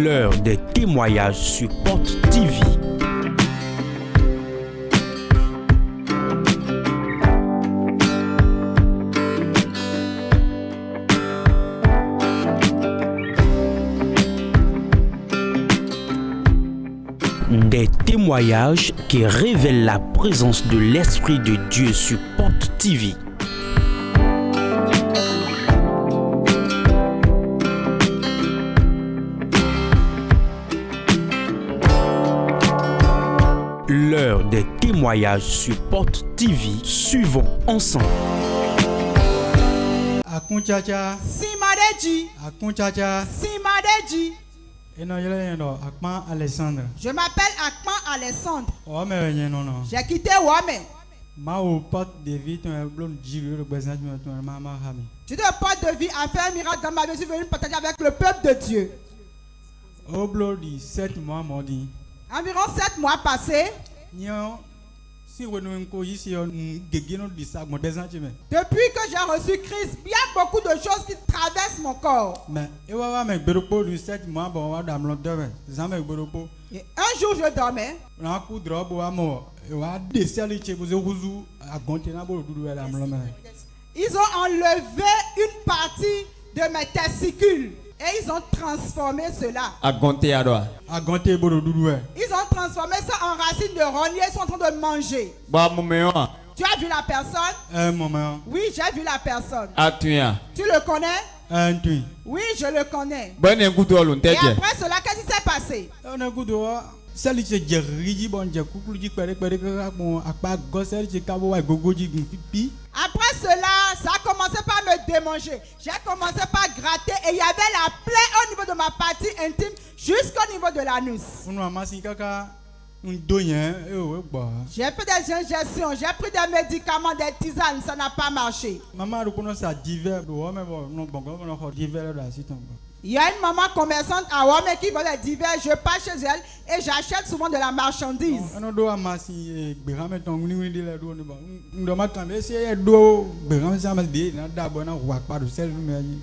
L'heure des témoignages sur Porte TV. Des témoignages qui révèlent la présence de l'Esprit de Dieu sur Porte TV. L'heure des témoignages sur Porte TV. Suivons ensemble. Akunchacha, Simadeji, Akunchacha, Simadeji. Je m'appelle Akpan Alexandre. Oh, mais non, non. J'ai quitté Wame. Ma au porte de vie, tu as un blond giro, le président de ma famille. Tu te portes de vie à faire un miracle dans ma vie. Je suis venu partager avec le peuple de Dieu. Au blond de 7 mois, mon dit. Environ 7 mois passés. Si vous nous ici, depuis que j'ai reçu Christ, il y a beaucoup de choses qui traversent mon corps. Mais et un jour, je dormais. Ils ont enlevé une partie de mes testicules. Et ils ont transformé cela. Ils ont transformé ça en racines de rognier. Ils sont en train de manger. Tu as vu la personne? Oui, j'ai vu la personne. Tu le connais? Oui, je le connais. Et après cela, qu'est-ce qui s'est passé? Après cela, ça a commencé par me démanger. J'ai commencé par gratter et il y avait la plaie au niveau de ma partie intime jusqu'au niveau de l'anus. J'ai fait des injections, j'ai pris des médicaments, des tisanes, ça n'a pas marché. Il y a une maman commerçante à Wame qui vend des divers. Je passe chez elle et j'achète souvent de la marchandise.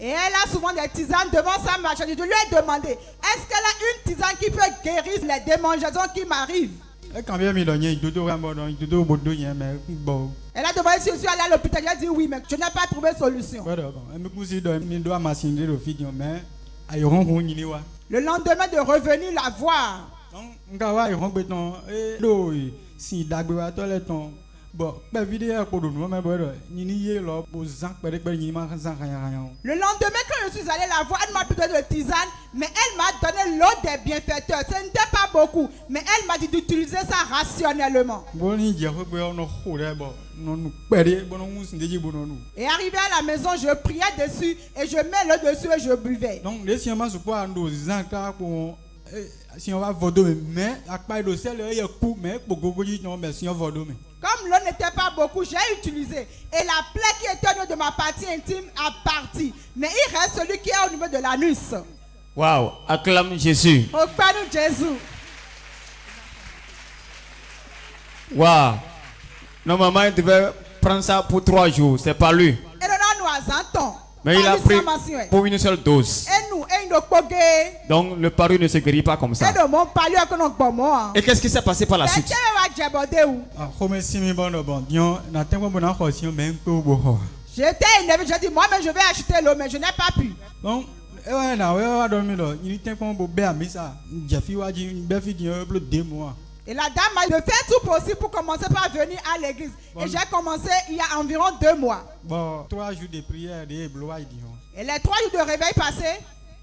Et elle a souvent des tisanes devant sa marchandise. Je lui ai demandé, est-ce qu'elle a une tisane qui peut guérir les démangeaisons qui m'arrivent? Elle a demandé si je suis allé à l'hôpital. Elle a dit oui, mais je n'ai pas trouvé de solution. Le lendemain de revenir la voir. Le lendemain quand je suis allé la voir, elle m'a donné de tisane, mais elle m'a donné l'eau des bienfaiteurs. Ce n'était pas beaucoup, mais elle m'a dit d'utiliser ça rationnellement. Et arrivé à la maison, je priais dessus et je mets l'eau dessus et je buvais. Donc, si on va voter, mais comme l'eau n'était pas beaucoup, j'ai utilisé. Et la plaie qui était au niveau de ma partie intime a parti. Mais il reste celui qui est au niveau de l'anus. Waouh, acclame Jésus. Acclame Jésus. Waouh. Normalement, il devait prendre ça pour 3 jours. C'est pas lui. Mais il a pris pour une seule dose. Donc le paru ne se guérit pas comme ça. Et qu'est-ce qui s'est passé par la suite? J'étais énervé, j'ai dit moi-même je vais acheter l'eau, mais je n'ai pas pu. Et la dame m'a dit de faire tout possible pour commencer par venir à l'église. Et j'ai commencé il y a environ 2 mois. Et les 3 jours de réveil passés,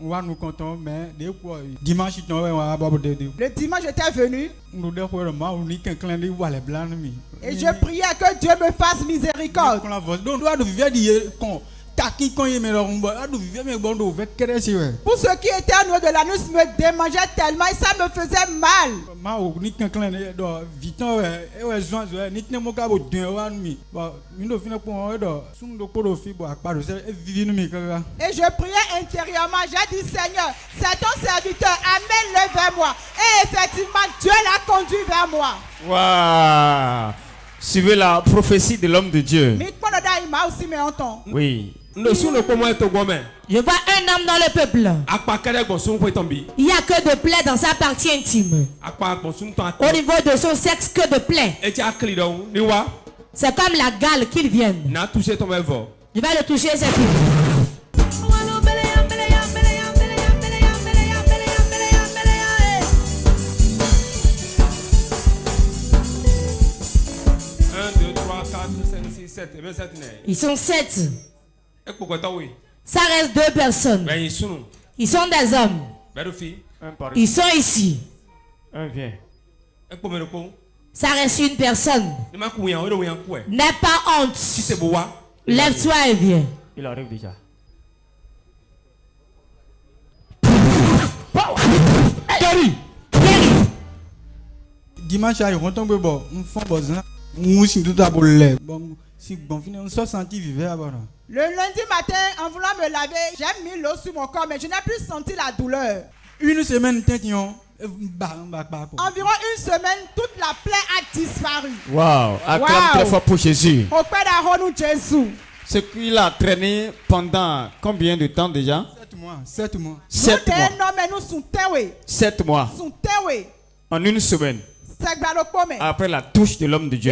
le dimanche j'étais venu. Et je priais que Dieu me fasse miséricorde. Pour ceux qui étaient au niveau de l'anus me démangeaient tellement et ça me faisait mal. Et je priais intérieurement, j'ai dit Seigneur, c'est ton serviteur, amène-le vers moi. Et effectivement, Dieu l'a conduit vers moi. Waouh! Suivez la prophétie de l'homme de Dieu. Oui. Je vois un homme dans le peuple. Il n'y a que de plaies dans sa partie intime. Au niveau de son sexe, que de plaies. C'est comme la gale qu'il vient. Je vais le toucher, c'est tout. Ils sont 7. Ça reste 2 personnes. Ils sont des hommes. Ils sont ici. Un vient. Ça reste une personne. N'aie pas honte. Lève-toi et viens. Il arrive déjà. Dimanche, on tombe bon. On fait besoin. On s'y tout à boule. Bon, si bon fini, on se senti vivre avant. Le lundi matin, en voulant me laver, j'ai mis l'eau sur mon corps, mais je n'ai plus senti la douleur. Une semaine, environ une semaine, toute la plaie a disparu. Waouh! Acclame très fort pour Jésus. Au Père d'Aaron, Jésus. Ce qu'il a traîné pendant combien de temps déjà? 7 mois. 7 mois. 7 mois. 7 mois. En une semaine. Après la touche de l'homme de Dieu,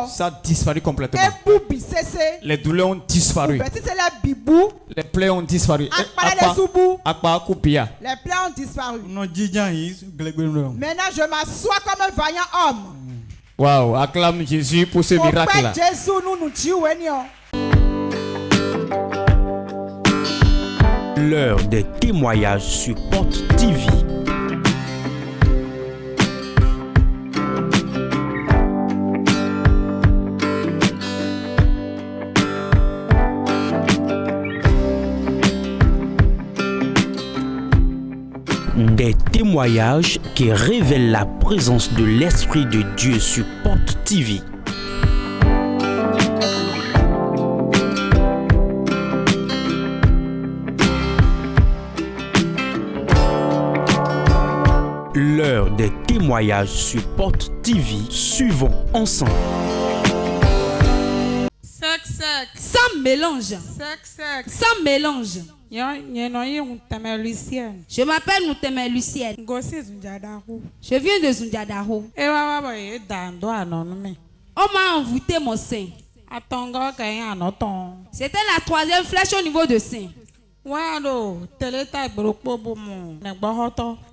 ça a disparu complètement. Les douleurs ont disparu. Les plaies ont disparu. Les plaies ont disparu. Maintenant, je m'assois comme un vaillant homme. Waouh, acclame Jésus pour ce miracle-là. L'heure des témoignages sur Porte TV. Des témoignages qui révèlent la présence de l'Esprit de Dieu sur Porte TV. L'heure des témoignages sur Porte TV. Suivons ensemble. Sans mélange. Sans mélange. Je m'appelle Mouteme Lucienne. Je viens de Zundiadaro. On m'a envoûté mon sein. C'était la 3e flèche au niveau de sein.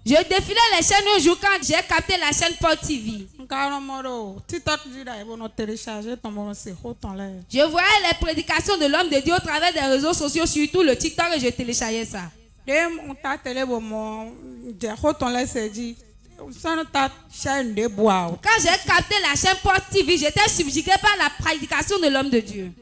Je défilais les chaînes un jour quand j'ai capté la chaîne Porte TV. Je voyais les prédications de l'homme de Dieu au travers des réseaux sociaux, surtout le TikTok, et je téléchargeais ça. Quand j'ai capté la chaîne Porte TV, j'étais subjugué par la prédication de l'homme de Dieu.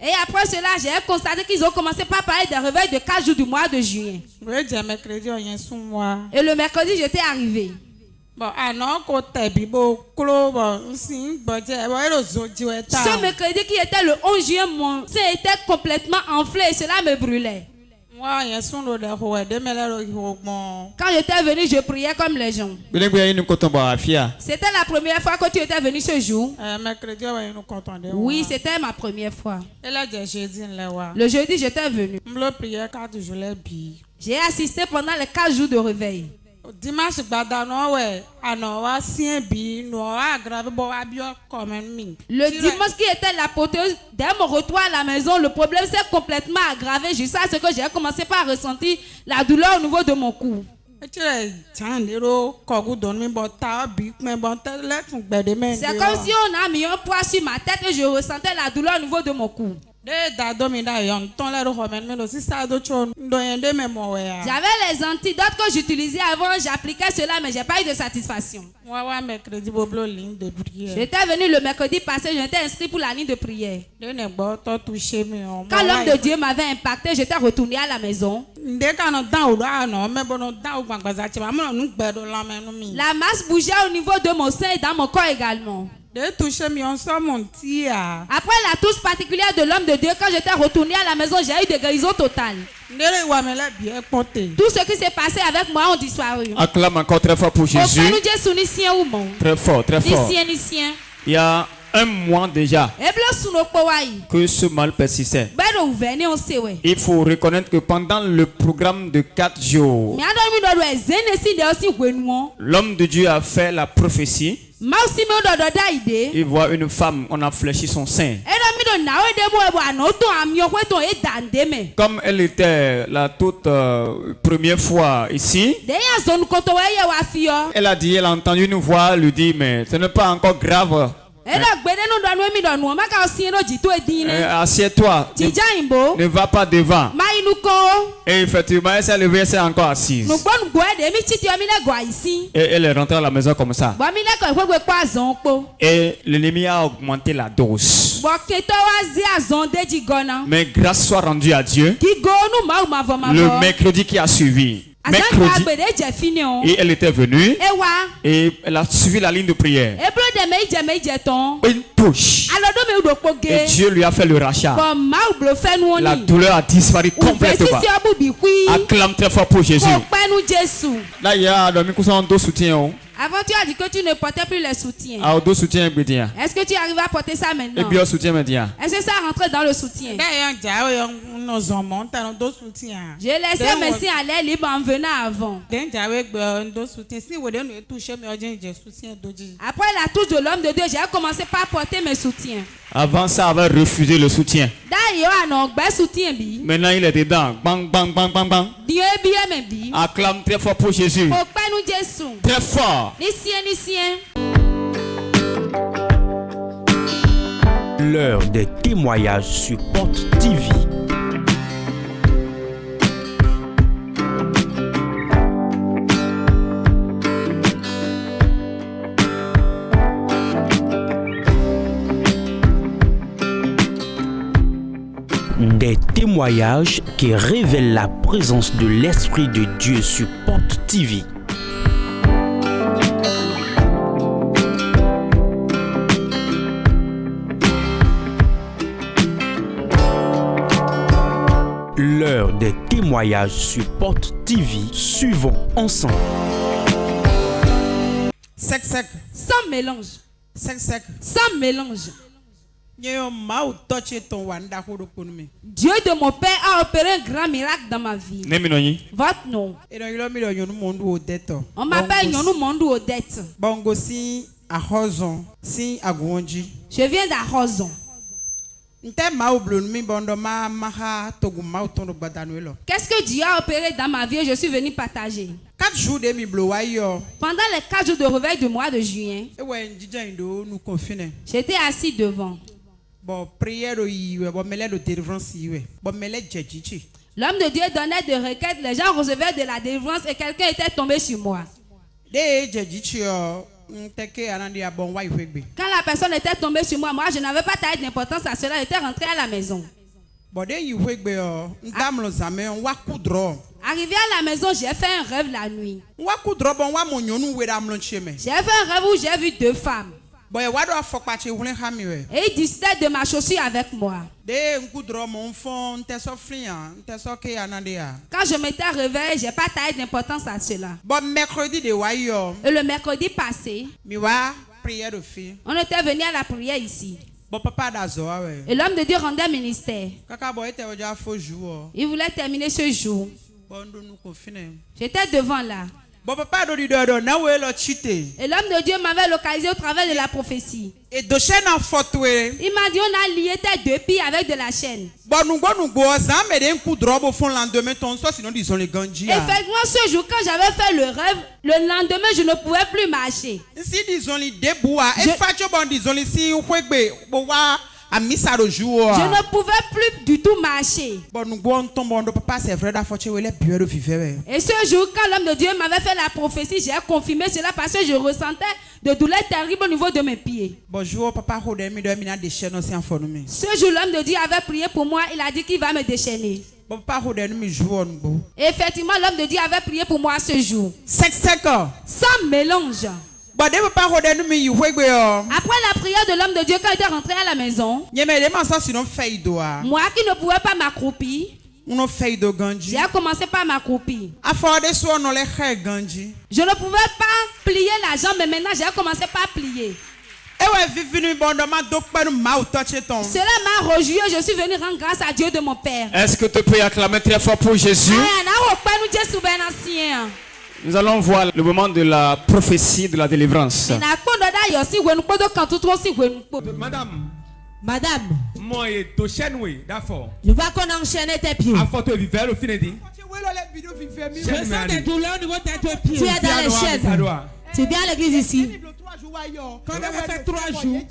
Et après cela, j'ai constaté qu'ils ont commencé par parler des réveils de 4 jours du mois de juillet. Et le mercredi, j'étais arrivé. Ce mercredi qui était le 11 juillet, mon sein était complètement enflé et cela me brûlait. Quand j'étais venu, je priais comme les gens. C'était la première fois que tu étais venu ce jour. Oui, c'était ma première fois. Le jeudi, j'étais venu. J'ai assisté pendant les 4 jours de réveil. Dimanche, le dimanche qui était l'apothéose, dès mon retour à la maison, le problème s'est complètement aggravé jusqu'à ce que j'ai commencé par ressentir la douleur au niveau de mon cou. C'est comme si on a mis un poids sur ma tête et je ressentais la douleur au niveau de mon cou. J'avais les antidotes que j'utilisais avant, j'appliquais cela, mais j'ai pas eu de satisfaction. J'étais venu le mercredi passé, j'étais inscrit pour la ligne de prière. Quand l'homme de Dieu m'avait impacté, j'étais retourné à la maison. La masse bougeait au niveau de mon sein et dans mon corps également. Après la touche particulière de l'homme de Dieu, quand j'étais retourné à la maison, j'ai eu des guérisons totales. Tout ce qui s'est passé avec moi ont disparu. Acclame encore très fort pour Jésus. Très fort, très fort. Il y a un mois déjà que ce mal persistait. Il faut reconnaître que pendant le programme de 4 jours, l'homme de Dieu a fait la prophétie. Il voit une femme, on a fléchi son sein. Comme elle était la toute première fois ici, elle a dit, elle a entendu une voix lui dire, mais ce n'est pas encore grave. Assieds-toi, ne va pas devant. Et effectivement, elle s'est levée, elle s'est encore assise. Et elle est rentrée à la maison comme ça. Et l'ennemi a augmenté la dose. Mais grâce soit rendue à Dieu, le mercredi qui a suivi, et elle était venue et elle a suivi la ligne de prière. Une touche. Et Dieu lui a fait le rachat. La douleur a disparu complètement. Acclame très fort pour Jésus. Là, il y a deux soutiens. Avant, tu as dit que tu ne portais plus les soutiens. Est-ce que tu arrives à porter ça maintenant? Est-ce que ça rentre dans le soutien? Je laissais mes seins à l'air libre en venant avant. Après la touche de l'homme de Dieu, j'ai commencé par porter mes soutiens. Avant ça, avait refusé le soutien. Maintenant, il est dedans. Bang, bang, bang, bang, bang. Acclame très fort pour Jésus. Très fort. L'heure des témoignages sur Porte TV. Des témoignages qui révèlent la présence de l'Esprit de Dieu sur Porte TV. L'heure des témoignages sur Porte TV. Suivons ensemble. Sec. Sans mélange. Sec. Sans mélange. Dieu de mon père a opéré un grand miracle dans ma vie. Votre nom. On m'appelle Nyonou Mondou Odette. Je viens d'Arrozon. Qu'est-ce que Dieu a opéré dans ma vie? Je suis venu partager. 4 jours de pendant les 4 jours de réveil du mois de juin, j'étais assis devant. L'homme de Dieu donnait des requêtes, les gens recevaient de la délivrance et quelqu'un était tombé sur moi. Quand la personne était tombée sur moi, je n'avais pas taillé d'importance à cela, j'étais rentré à la maison. Arrivé à la maison, j'ai fait un rêve la nuit. J'ai fait un rêve où j'ai vu 2 femmes. Et ils discutaient de ma chaussure avec moi. Quand je m'étais réveillé, je n'ai pas taillé d'importance à cela. Et le mercredi passé, on était venu à la prière ici. Et l'homme de Dieu rendait ministère. Il voulait terminer ce jour. J'étais devant là. Et l'homme de Dieu m'avait localisé au travers de la prophétie. Il m'a dit on a lié tes 2 pieds avec de la chaîne. Effectivement, ce jour, quand j'avais fait le rêve, le lendemain, je ne pouvais plus marcher. Je ne pouvais plus du tout marcher. Et ce jour, quand l'homme de Dieu m'avait fait la prophétie, j'ai confirmé cela parce que je ressentais de douleurs terribles au niveau de mes pieds. Ce jour, l'homme de Dieu avait prié pour moi, il a dit qu'il va me déchaîner. Et effectivement, l'homme de Dieu avait prié pour moi ce jour. Sans mélange. Après la prière de l'homme de Dieu quand il était rentré à la maison. Moi qui ne pouvais pas m'accroupir, j'ai commencé par m'accroupir. Je ne pouvais pas plier la jambe, mais maintenant j'ai commencé par plier. Cela m'a rejoui, je suis venu rendre grâce à Dieu de mon Père. Est-ce que tu peux acclamer très fort pour Jésus? Nous allons voir le moment de la prophétie de la délivrance. Madame, je vois qu'on a enchaîné tes pieds. Je sens des douleurs au niveau de tes deux pieds. Tu es dans les chaînes. Tu viens à l'église ici. Quand on a fait 3 jours,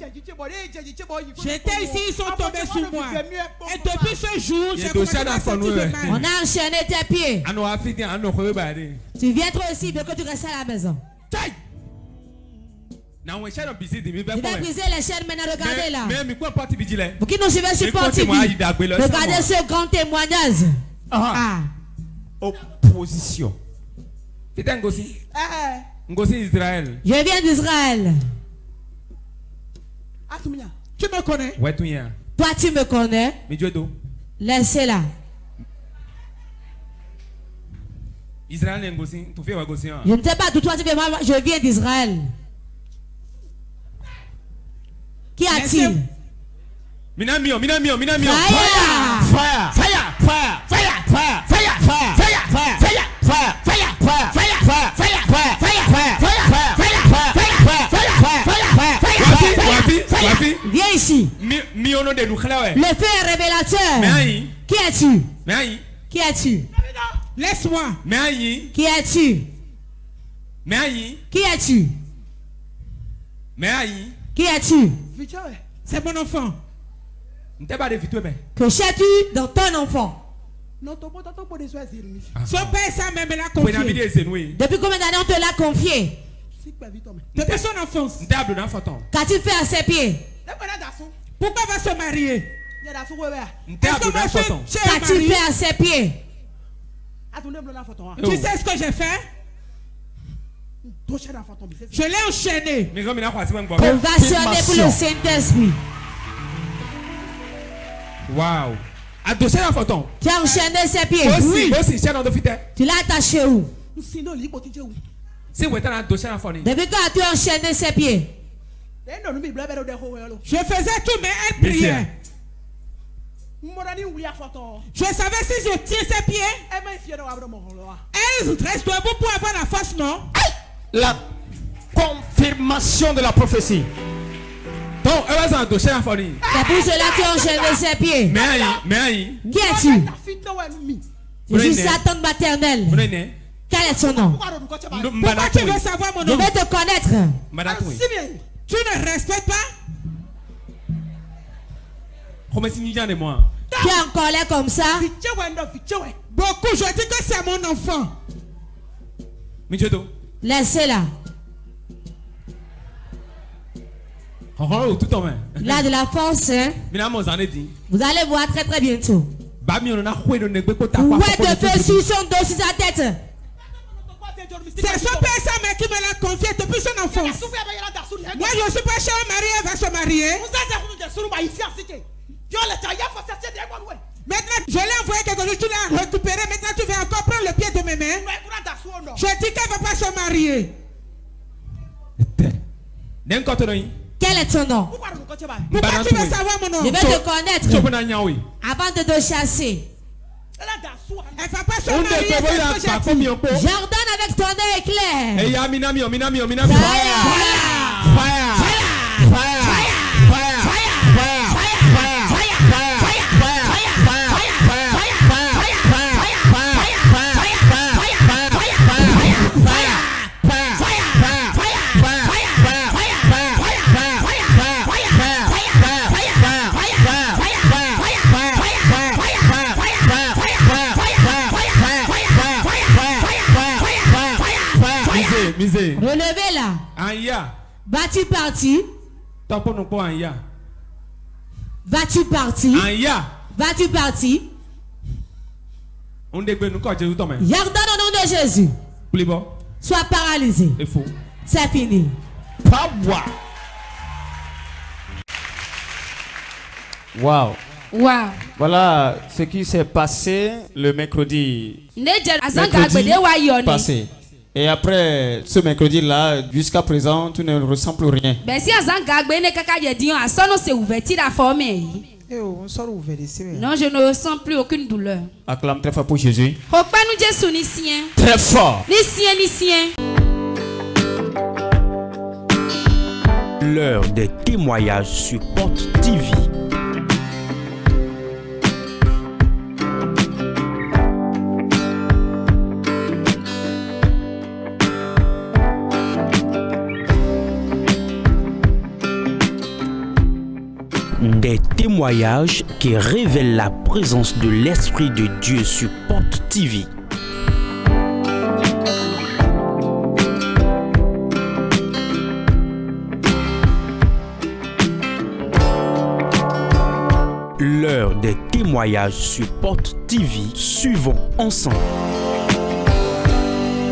j'étais ici, ils sont tombés sur moi. Et depuis ce jour, j'ai commencé à sentir de mal. On a enchaîné tes pieds. Tu viens toi aussi, mais que tu restes à la maison. Je vais briser les chaînes maintenant, regardez là. Pour qui nous suivez sur Port TV, regardez ce grand témoignage. Opposition. Israël. Je viens d'Israël. Tu me connais? Toi tu me connais? Laissez-la. Je ne sais pas d'où toi tu viens, je viens d'Israël. Qu'y a-t-il? Minamio. Fire! Viens ici. Le feu est révélateur. Qui es-tu? Qui es-tu? Laisse-moi. Qui es-tu? Qui es-tu? Qui es-tu? C'est mon enfant. Que cherches-tu dans ton enfant? Son père ça même l'a confié. Depuis combien d'années on te l'a confié? Depuis son enfance. Qu'as-tu fait à ses pieds? Pourquoi va se marier? Qu'as-tu fait à ses pieds? Tu sais ce que j'ai fait? Je l'ai enchaîné. On va sonner pour le Saint-Esprit. Wow. Tu as enchaîné ses pieds. Oui. Tu l'as attaché où? Depuis quand as-tu enchaîné ses pieds? Je faisais tout, mais elle priait. Je savais si je tiens ses pieds, elle reste debout pour avoir la force, non? La confirmation de la prophétie. Donc, c'est pour cela que tu as enchaîné ses pieds. Qui es-tu? Je suis Satan maternel. Quel est son nom? Pourquoi tu veux savoir mon nom? Je vais te connaître. Tu ne respectes pas? Tu es encore là comme ça? Beaucoup, je dis que c'est mon enfant. Laissez-la. Il a de la force, hein? Vous allez voir très très bientôt. Ouais, de feu sur son dos, sur sa tête. C'est son père sa mère qui me l'a confié depuis son enfance. Moi je ne suis pas chez un mari, elle va se marier. Maintenant, je l'ai envoyé quelque chose, tu l'as récupéré. Maintenant, tu vas encore prendre le pied de mes mains. Je dis qu'elle ne va pas se marier. Quel est ton nom? Pourquoi tu veux savoir mon nom? Je vais te connaître avant de te chasser. Elle va pas se marier. J'ordonne avec ton œil clair. Relevez-la. Vas-tu partir? Vas-tu partir? Vas-tu partir? J'ordonne au nom de Jésus. Sois paralysé. C'est fini. Wow. Voilà ce qui s'est passé le mercredi passé. Et après ce mercredi-là, jusqu'à présent, tu ne ressens plus rien. Non, je ne ressens plus aucune douleur. Acclame très fort pour Jésus. Très fort. L'heure des témoignages sur Porte TV. Des témoignages qui révèlent la présence de l'Esprit de Dieu sur Porte TV. L'heure des témoignages sur Porte TV. Suivons ensemble.